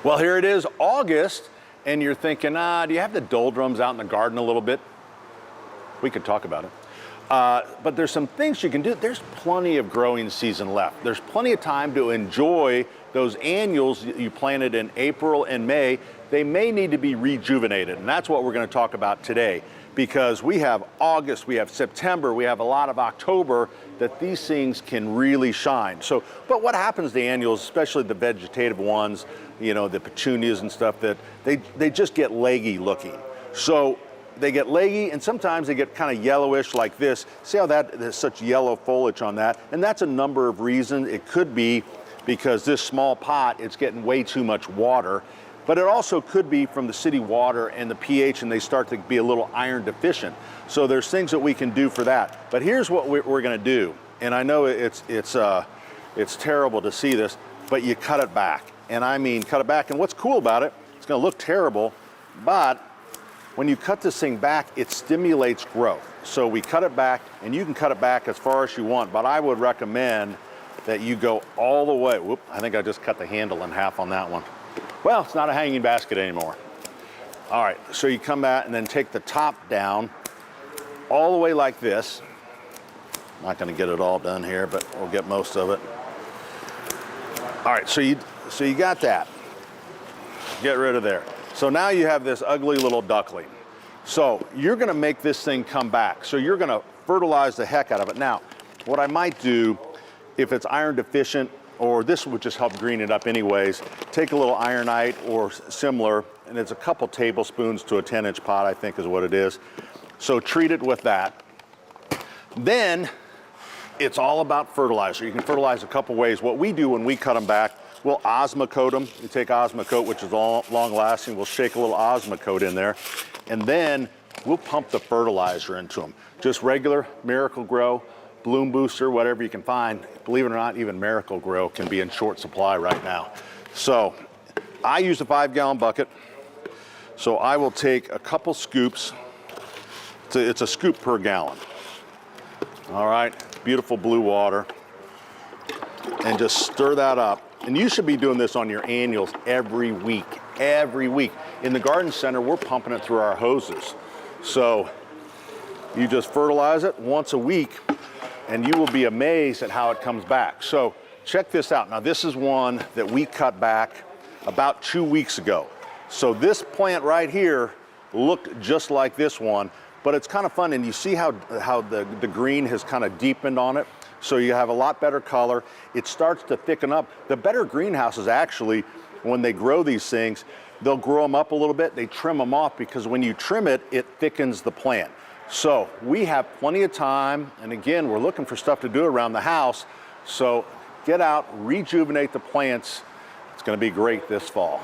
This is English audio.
Well, here it is, August, and you're thinking, do you have the doldrums out in the garden a little bit? We could talk about it. But there's some things you can do. There's plenty of growing season left. There's plenty of time to enjoy those annuals you planted in April and May. They may need to be rejuvenated, and that's what we're going to talk about today, because we have August, we have September, we have a lot of October that these things can really shine. So, but what happens to annuals, especially the vegetative ones, you know, the petunias and stuff, that they just get leggy looking. So they get leggy, and sometimes they get kind of yellowish like this. See how there's such yellow foliage on that? And that's a number of reasons. It could be because this small pot, it's getting way too much water. But it also could be from the city water and the pH, and they start to be a little iron deficient. So there's things that we can do for that. But here's what we're going to do. And I know it's terrible to see this, but you cut it back. And I mean cut it back. And what's cool about it, it's going to look terrible, but when you cut this thing back, it stimulates growth. So we cut it back, and you can cut it back as far as you want, but I would recommend that you go all the way. Whoop, I think I just cut the handle in half on that one. Well, it's not a hanging basket anymore. All right, so you come back and then take the top down all the way like this. I'm not gonna get it all done here, but we'll get most of it. All right, so you got that. Get rid of there. So now you have this ugly little duckling. So you're gonna make this thing come back. So you're gonna fertilize the heck out of it. Now, what I might do, if it's iron deficient, or this would just help green it up anyways, take a little ironite or similar, and it's a couple tablespoons to a 10-inch pot, I think is what it is. So treat it with that. Then it's all about fertilizer. You can fertilize a couple ways. What we do when we cut them back, we'll Osmocote them. You take Osmocote, which is long lasting, we'll shake a little Osmocote in there, and then we'll pump the fertilizer into them. Just regular Miracle-Gro, Bloom Booster, whatever you can find. Believe it or not, even Miracle-Gro can be in short supply right now. So I use a 5-gallon bucket. So I will take a couple scoops. It's a scoop per gallon. All right, beautiful blue water. And just stir that up. And you should be doing this on your annuals every week, every week. In the garden center, we're pumping it through our hoses. So you just fertilize it once a week, and you will be amazed at how it comes back. So check this out. Now this is one that we cut back about 2 weeks ago. So this plant right here looked just like this one, but it's kind of fun, and you see how the green has kind of deepened on it. So you have a lot better color. It starts to thicken up. The better greenhouses actually, when they grow these things, they'll grow them up a little bit, they trim them off, because when you trim it, it thickens the plant. So we have plenty of time, and again, we're looking for stuff to do around the house. So get out, rejuvenate the plants. It's gonna be great this fall.